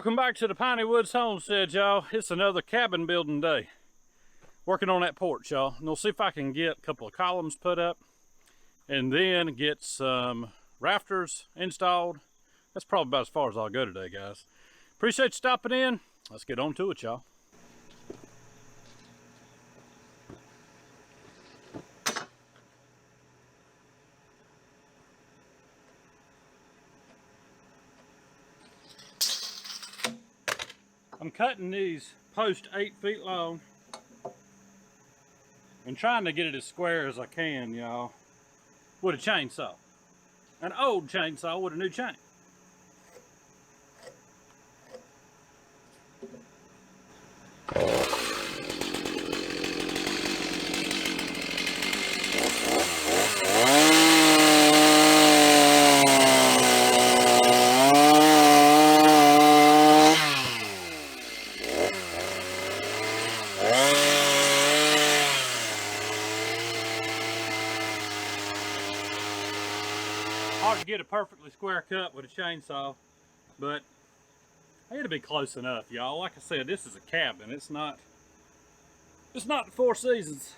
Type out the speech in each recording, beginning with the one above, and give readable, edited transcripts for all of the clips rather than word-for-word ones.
Welcome back to the Piney Woods Homestead, y'all. It's another cabin building day. Working on that porch, y'all. And we'll see if I can get a couple of columns put up and then get some rafters installed. That's probably about as far as I'll go today, guys. Appreciate you stopping in. Let's get on to it, y'all. I'm cutting these posts 8 feet long and trying to get it as square as I can, y'all, with a chainsaw. An old chainsaw with a new chain. Hard to get a perfectly square cut with a chainsaw, but it'll be close enough, y'all. Like I said, this is a cabin. It's not the Four Seasons.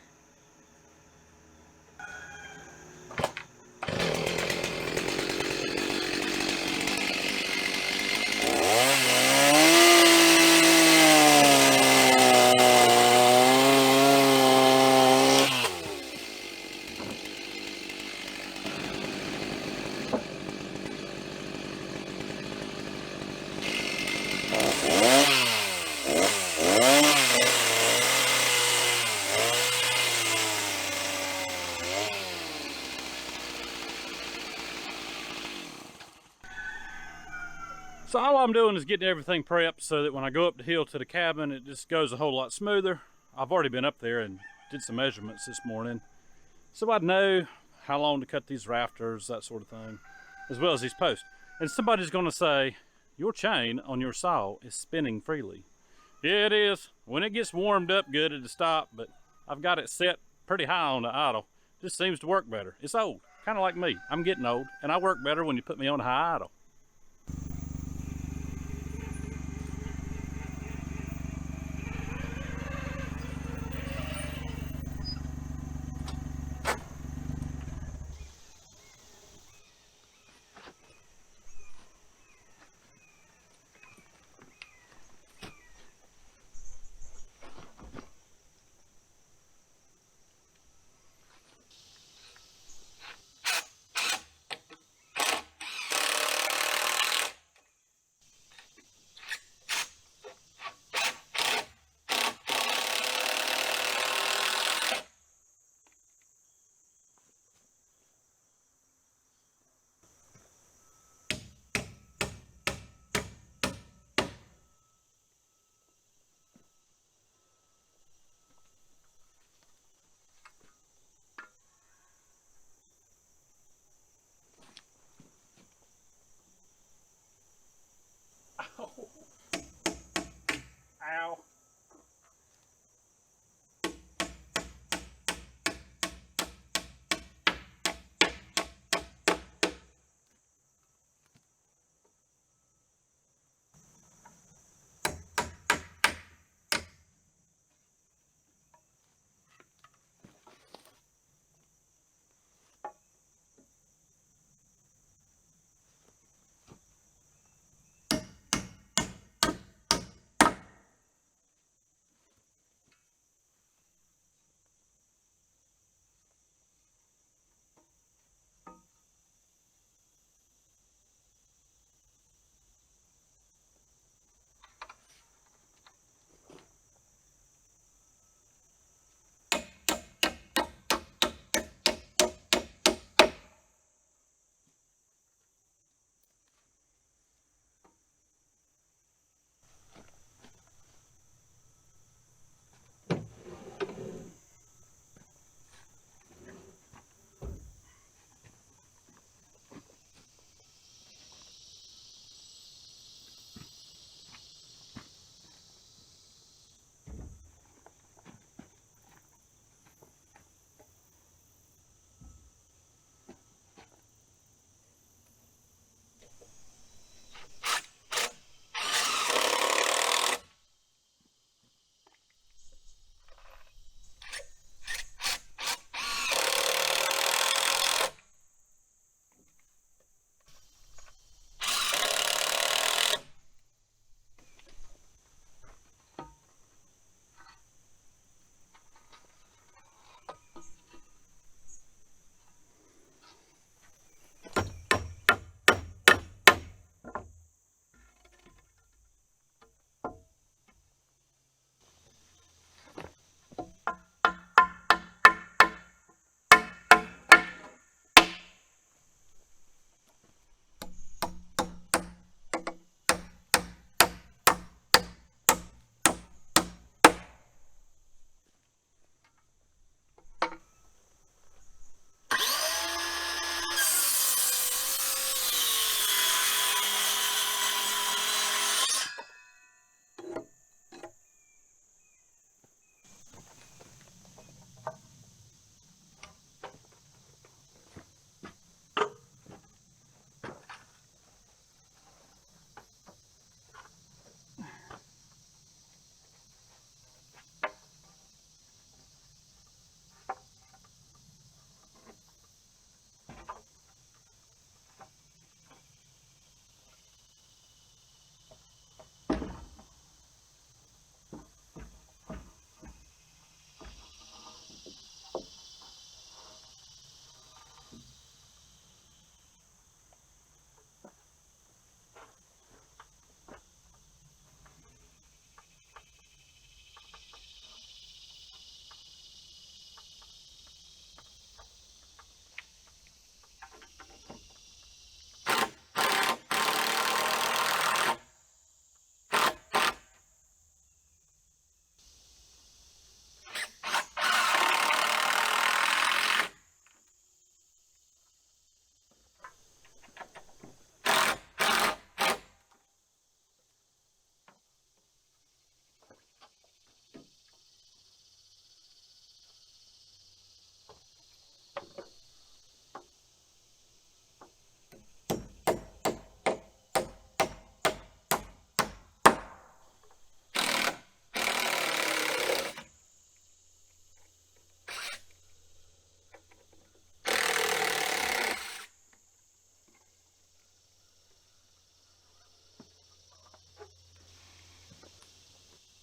So all I'm doing is getting everything prepped so that when I go up the hill to the cabin, it just goes a whole lot smoother. I've already been up there and did some measurements this morning, so I'd know how long to cut these rafters, that sort of thing, as well as these posts. And somebody's gonna say, your chain on your saw is spinning freely. Yeah, it is. When it gets warmed up good, it'll stop, but I've got it set pretty high on the idle. Just seems to work better. It's old, kind of like me. I'm getting old, and I work better when you put me on high idle.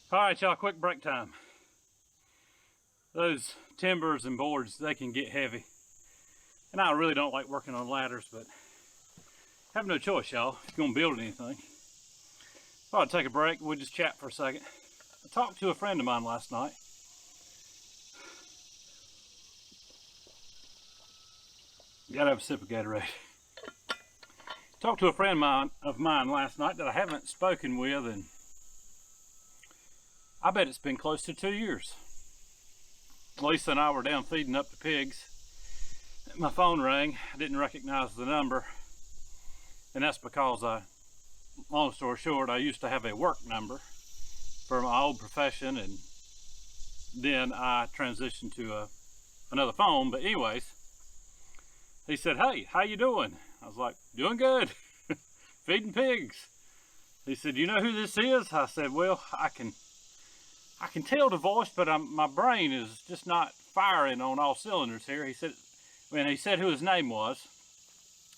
All right, y'all, quick break time. Those timbers and boards, they can get heavy. And I really don't like working on ladders, but I have no choice, y'all, if you're gonna build anything. Thought I'd take a break, we'll just chat for a second. I talked to a friend of mine last night. Gotta have a sip of Gatorade. Talked to a friend of mine last night that I haven't spoken with, and I bet it's been close to 2 years. Lisa and I were down feeding up the pigs. My phone rang. I didn't recognize the number, and that's because long story short, I used to have a work number for my old profession, and then I transitioned to another phone. But anyways, he said, "Hey, how you doing?" I was like, "Doing good." Feeding pigs. He said, "You know who this is?" I said, "Well, I can tell the voice, but my brain is just not firing on all cylinders here." He said, when he said who his name was,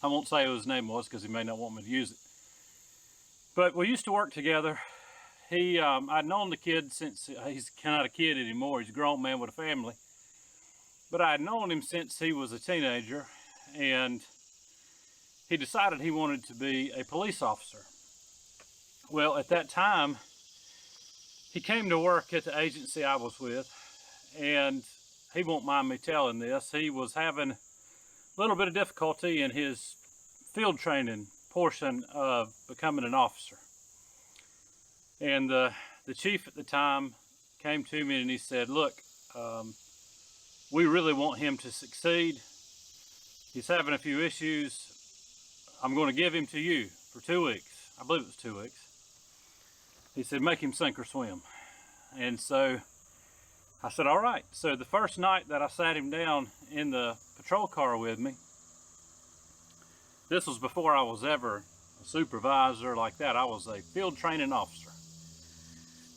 I won't say who his name was because he may not want me to use it. But we used to work together. I'd known the kid since he's not a kid anymore. He's a grown man with a family. But I'd known him since he was a teenager, and he decided he wanted to be a police officer. Well, at that time, he came to work at the agency I was with, and he won't mind me telling this, he was having a little bit of difficulty in his field training portion of becoming an officer. And the chief at the time came to me and he said, "Look, we really want him to succeed. He's having a few issues. I'm going to give him to you for 2 weeks. I believe it was 2 weeks. He said, "Make him sink or swim." And so I said, "All right." So the first night that I sat him down in the patrol car with me, this was before I was ever a supervisor like that. I was a field training officer.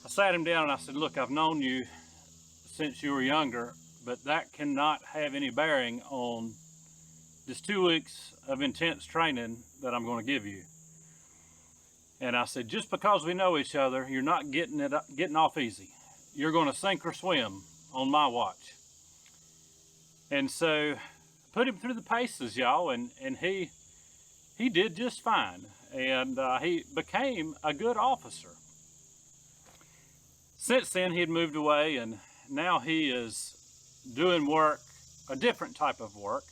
I sat him down and I said, "Look, I've known you since you were younger, but that cannot have any bearing on this 2 weeks of intense training that I'm going to give you." And I said, "Just because we know each other, you're not getting off easy. You're going to sink or swim on my watch." And so put him through the paces, y'all, and he did just fine. And he became a good officer. Since then, he had moved away, and now he is doing work, a different type of work,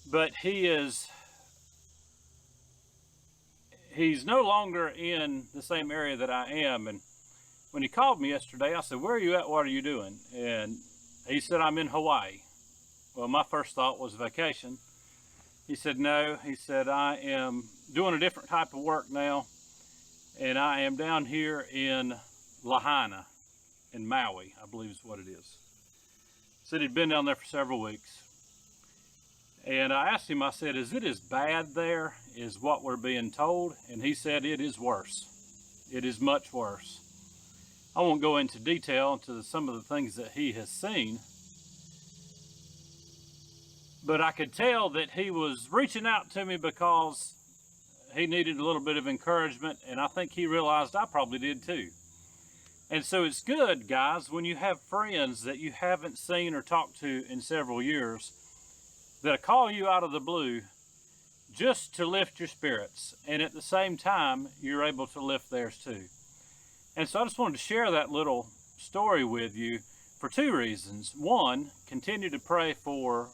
but he's no longer in the same area that I am. And when he called me yesterday, I said, "Where are you at? What are you doing?" And he said, "I'm in Hawaii." Well, my first thought was vacation. He said, "No." He said, "I am doing a different type of work now, and I am down here in Lahaina, in Maui, I believe is what it is." Said he'd been down there for several weeks. And I asked him, I said, "Is it as bad there as what we're being told?" And he said, "It is worse. It is much worse." I won't go into detail into some of the things that he has seen, but I could tell that he was reaching out to me because he needed a little bit of encouragement, and I think he realized I probably did too. And so it's good, guys, when you have friends that you haven't seen or talked to in several years that call you out of the blue just to lift your spirits, and at the same time you're able to lift theirs too. And so I just wanted to share that little story with you for two reasons. One, continue to pray for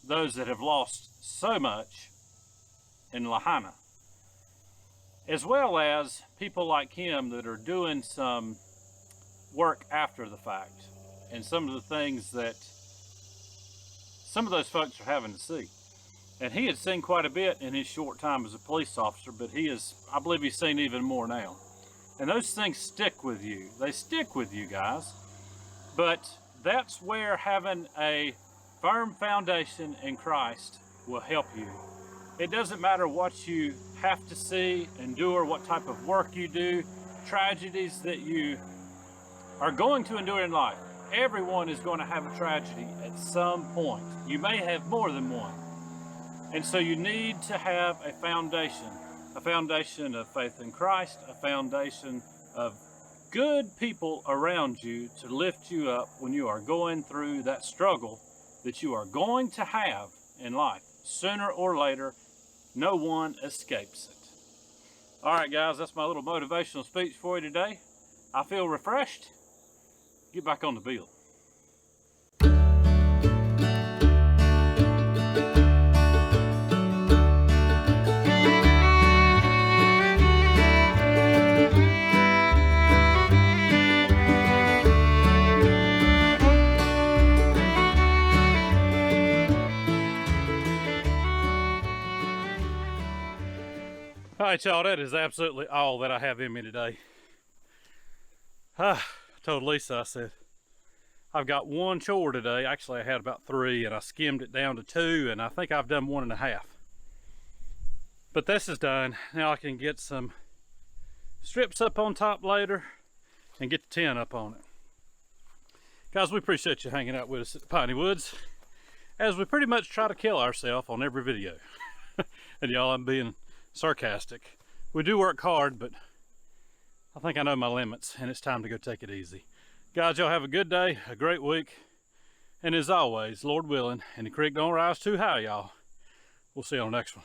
those that have lost so much in Lahaina, as well as people like him that are doing some work after the fact, and some of the things that some of those folks are having to see. And he had seen quite a bit in his short time as a police officer, but I believe he's seen even more now. And those things stick with you. They stick with you, guys. But that's where having a firm foundation in Christ will help you. It doesn't matter what you have to see, endure, what type of work you do, tragedies that you are going to endure in life. Everyone is going to have a tragedy at some point. You may have more than one. And so you need to have a foundation of faith in Christ, a foundation of good people around you to lift you up when you are going through that struggle that you are going to have in life. Sooner or later, no one escapes it. All right, guys, that's my little motivational speech for you today. I feel refreshed. Get back on the build. All right, y'all, that is absolutely all that I have in me today. I told Lisa, I said, I've got one chore today. Actually, I had about 3, and I skimmed it down to 2, and I think I've done 1.5. But this is done. Now I can get some strips up on top later and get the tin up on it. Guys, we appreciate you hanging out with us at the Piney Woods as we pretty much try to kill ourselves on every video. And y'all, I'm being sarcastic. We do work hard, but I think I know my limits, and it's time to go take it easy. Guys, y'all have a good day, a great week, and as always, Lord willing, and the creek don't rise too high, y'all. We'll see you on the next one.